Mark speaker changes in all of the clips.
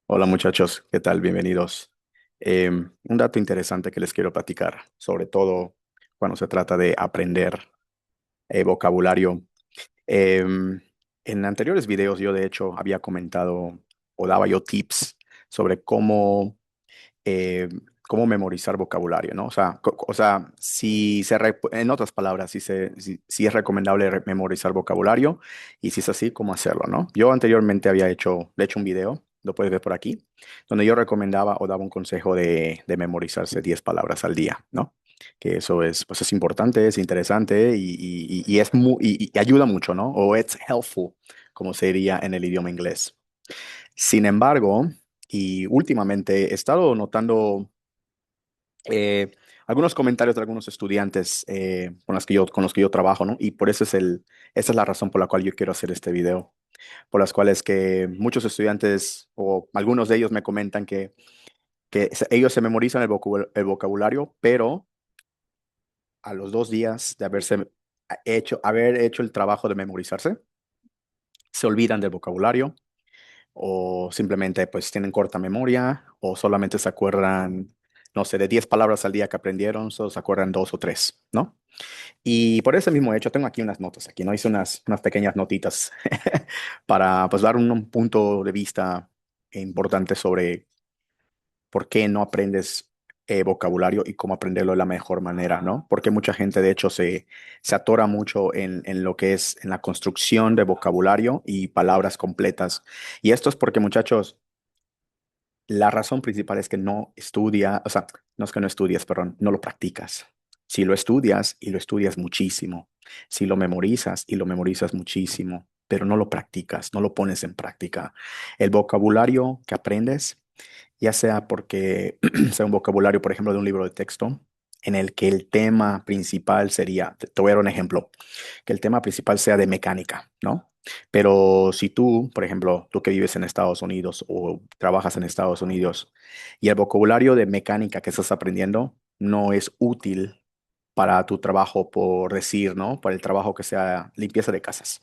Speaker 1: Hola muchachos, ¿qué tal? Bienvenidos. Un dato interesante que les quiero platicar, sobre todo cuando se trata de aprender vocabulario. Em, en anteriores videos yo de hecho había comentado o daba yo tips sobre eh, cómo memorizar vocabulario, ¿no? O sea, en otras palabras, si es recomendable memorizar vocabulario y si es así, cómo hacerlo, ¿no? Yo anteriormente había hecho, de hecho, un video, lo puedes ver por aquí, donde yo recomendaba o daba un consejo de memorizarse 10 palabras al día, ¿no? Que eso es, pues es importante, es interesante y es y ayuda mucho, ¿no? O it's helpful, como se diría en el idioma inglés. Sin embargo, y últimamente he estado notando eh, algunos comentarios de algunos estudiantes con los que yo trabajo, ¿no? Y por eso esa es la razón por la cual yo quiero hacer este video, por las cuales que muchos estudiantes o algunos de ellos me comentan que ellos se memorizan el vocabulario, pero a los 2 días de haber hecho el trabajo de memorizarse, se olvidan del vocabulario o simplemente pues tienen corta memoria o solamente se acuerdan, no sé, de 10 palabras al día que aprendieron, solo se acuerdan dos o tres, ¿no? Y por ese mismo hecho, tengo aquí unas notas, aquí no hice unas pequeñas notitas para pues dar un punto de vista importante sobre por qué no aprendes vocabulario y cómo aprenderlo de la mejor manera, ¿no? Porque mucha gente, de hecho, se atora mucho en lo que es en la construcción de vocabulario y palabras completas. Y esto es porque, muchachos, la razón principal es que no estudia, o sea, no es que no estudias, perdón, no lo practicas. Si lo estudias y lo estudias muchísimo, si lo memorizas y lo memorizas muchísimo, pero no lo practicas, no lo pones en práctica. El vocabulario que aprendes, ya sea porque sea un vocabulario, por ejemplo, de un libro de texto, en el que el tema principal sería, te voy a dar un ejemplo, que el tema principal sea de mecánica, ¿no? Pero si tú, por ejemplo, tú que vives en Estados Unidos o trabajas en Estados Unidos y el vocabulario de mecánica que estás aprendiendo no es útil para tu trabajo, por decir, ¿no? Para el trabajo que sea limpieza de casas,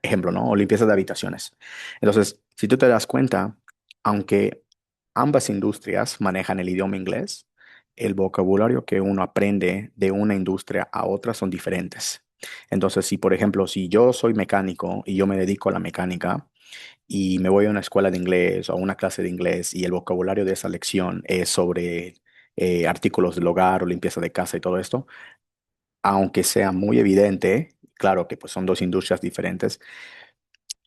Speaker 1: ejemplo, ¿no? O limpieza de habitaciones. Entonces, si tú te das cuenta, aunque ambas industrias manejan el idioma inglés, el vocabulario que uno aprende de una industria a otra son diferentes. Entonces, si por ejemplo, si yo soy mecánico y yo me dedico a la mecánica y me voy a una escuela de inglés o a una clase de inglés y el vocabulario de esa lección es sobre artículos del hogar o limpieza de casa y todo esto, aunque sea muy evidente, claro que pues son dos industrias diferentes,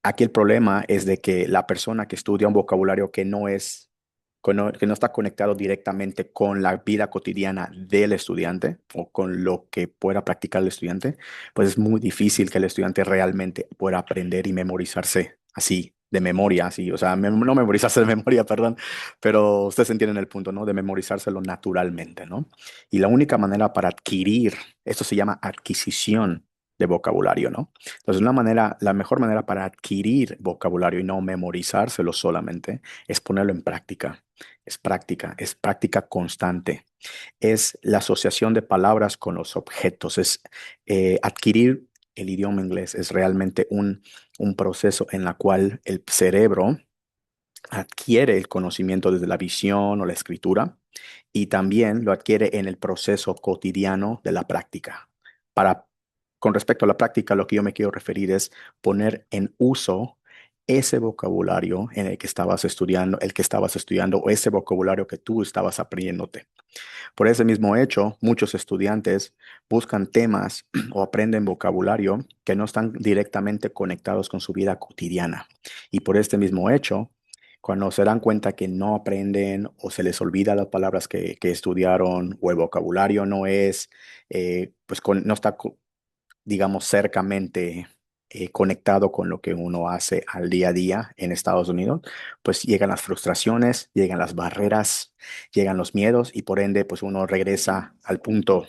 Speaker 1: aquí el problema es de que la persona que estudia un vocabulario que no está conectado directamente con la vida cotidiana del estudiante o con lo que pueda practicar el estudiante, pues es muy difícil que el estudiante realmente pueda aprender y memorizarse así, de memoria, así, o sea, no memorizarse de memoria, perdón, pero ustedes entienden el punto, ¿no? De memorizárselo naturalmente, ¿no? Y la única manera para adquirir, esto se llama adquisición de vocabulario, ¿no? Entonces, la mejor manera para adquirir vocabulario y no memorizárselo solamente es ponerlo en práctica. Es práctica constante. Es la asociación de palabras con los objetos. Es adquirir el idioma inglés. Es realmente un proceso en la cual el cerebro adquiere el conocimiento desde la visión o la escritura y también lo adquiere en el proceso cotidiano de la práctica. Para, con respecto a la práctica, lo que yo me quiero referir es poner en uso ese vocabulario en el que estabas estudiando, el que estabas estudiando o ese vocabulario que tú estabas aprendiéndote. Por ese mismo hecho, muchos estudiantes buscan temas o aprenden vocabulario que no están directamente conectados con su vida cotidiana. Y por este mismo hecho, cuando se dan cuenta que no aprenden o se les olvida las palabras que estudiaron o el vocabulario no es, no está, digamos, cercamente conectado con lo que uno hace al día a día en Estados Unidos, pues llegan las frustraciones, llegan las barreras, llegan los miedos y por ende, pues uno regresa al punto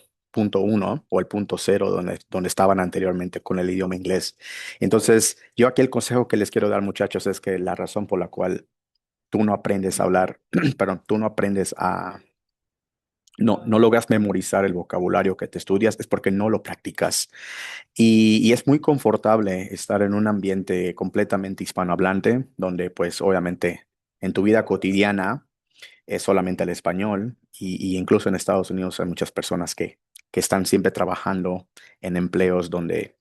Speaker 1: uno o el punto cero donde estaban anteriormente con el idioma inglés. Entonces, yo aquí el consejo que les quiero dar, muchachos, es que la razón por la cual tú no aprendes a hablar, perdón, tú no aprendes a no logras memorizar el vocabulario que te estudias, es porque no lo practicas. Y es muy confortable estar en un ambiente completamente hispanohablante, donde pues obviamente en tu vida cotidiana es solamente el español y incluso en Estados Unidos hay muchas personas que están siempre trabajando en empleos donde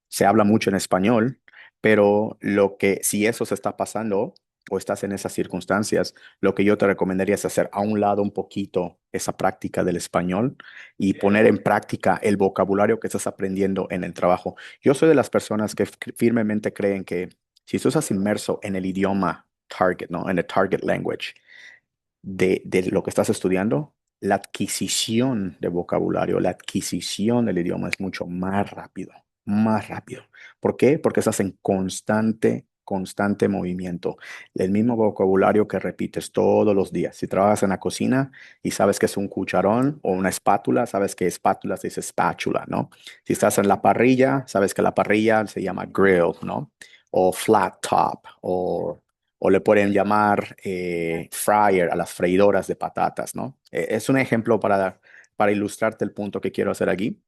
Speaker 1: se habla mucho en español, pero lo que si eso se está pasando o estás en esas circunstancias, lo que yo te recomendaría es hacer a un lado un poquito esa práctica del español y poner en práctica el vocabulario que estás aprendiendo en el trabajo. Yo soy de las personas que firmemente creen que si tú estás inmerso en el idioma target, ¿no? En el target language, de lo que estás estudiando, la adquisición de vocabulario, la adquisición del idioma es mucho más rápido, más rápido. ¿Por qué? Porque estás en constante movimiento. El mismo vocabulario que repites todos los días. Si trabajas en la cocina y sabes que es un cucharón o una espátula, sabes que espátula se dice spatula, ¿no? Si estás en la parrilla, sabes que la parrilla se llama grill, ¿no? O flat top, o le pueden llamar fryer a las freidoras de patatas, ¿no? Es un ejemplo para ilustrarte el punto que quiero hacer aquí,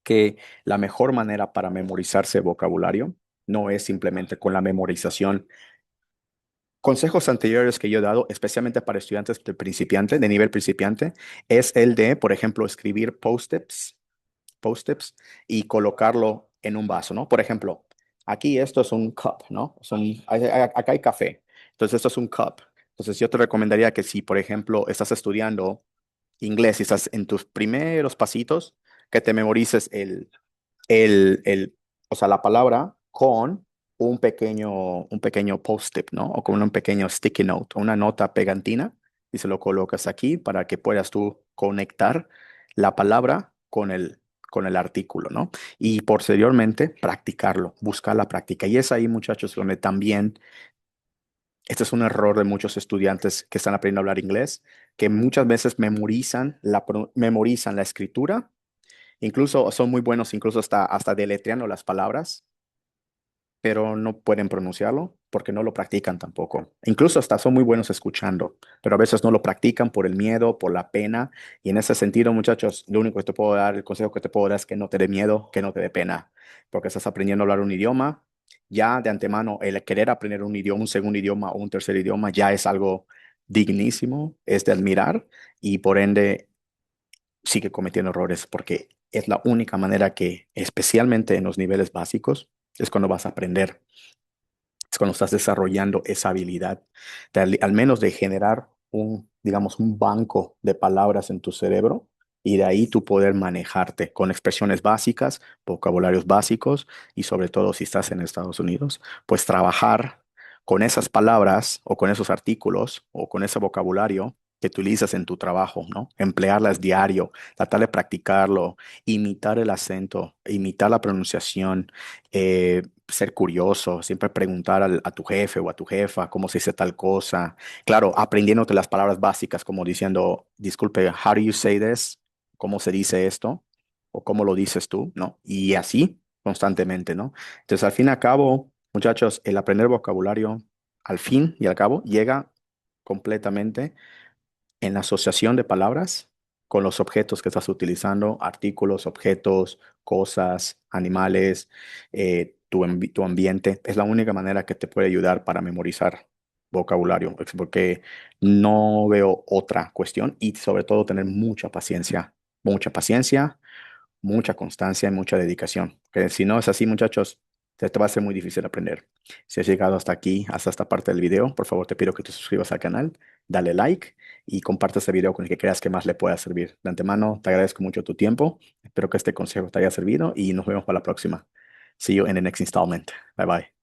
Speaker 1: que la mejor manera para memorizarse vocabulario no es simplemente con la memorización. Consejos anteriores que yo he dado, especialmente para estudiantes de principiante, de nivel principiante, es el de, por ejemplo, escribir post-its y colocarlo en un vaso, ¿no? Por ejemplo, aquí esto es un cup, ¿no? Acá hay café. Entonces, esto es un cup. Entonces, yo te recomendaría que si, por ejemplo, estás estudiando inglés y estás en tus primeros pasitos, que te memorices o sea, la palabra con un pequeño post-it, ¿no? O con un pequeño sticky note, una nota pegantina, y se lo colocas aquí para que puedas tú conectar la palabra con el artículo, ¿no? Y posteriormente practicarlo, buscar la práctica. Y es ahí, muchachos, donde también, este es un error de muchos estudiantes que están aprendiendo a hablar inglés, que muchas veces memorizan la escritura, incluso son muy buenos, incluso hasta deletreando las palabras, pero no pueden pronunciarlo porque no lo practican tampoco. Incluso hasta son muy buenos escuchando, pero a veces no lo practican por el miedo, por la pena. Y en ese sentido, muchachos, lo único que te puedo dar, el consejo que te puedo dar es que no te dé miedo, que no te dé pena, porque estás aprendiendo a hablar un idioma. Ya de antemano, el querer aprender un idioma, un segundo idioma o un tercer idioma, ya es algo dignísimo, es de admirar y por ende sigue cometiendo errores porque es la única manera que, especialmente en los niveles básicos, es cuando vas a aprender, es cuando estás desarrollando esa habilidad, al menos de generar digamos, un banco de palabras en tu cerebro y de ahí tú poder manejarte con expresiones básicas, vocabularios básicos y sobre todo si estás en Estados Unidos, pues trabajar con esas palabras o con esos artículos o con ese vocabulario que utilizas en tu trabajo, ¿no? Emplearlas diario, tratar de practicarlo, imitar el acento, imitar la pronunciación, ser curioso, siempre preguntar a tu jefe o a tu jefa cómo se dice tal cosa. Claro, aprendiéndote las palabras básicas como diciendo, disculpe, how do you say this? ¿Cómo se dice esto? ¿O cómo lo dices tú? ¿No? Y así constantemente, ¿no? Entonces, al fin y al cabo, muchachos, el aprender vocabulario, al fin y al cabo, llega completamente en la asociación de palabras con los objetos que estás utilizando, artículos, objetos, cosas, animales, tu ambiente. Es la única manera que te puede ayudar para memorizar vocabulario, porque no veo otra cuestión y sobre todo tener mucha paciencia, mucha constancia y mucha dedicación. Que si no es así, muchachos, te va a ser muy difícil aprender. Si has llegado hasta aquí, hasta esta parte del video, por favor te pido que te suscribas al canal, dale like y comparte este video con el que creas que más le pueda servir. De antemano, te agradezco mucho tu tiempo. Espero que este consejo te haya servido y nos vemos para la próxima. See you in the next installment. Bye bye.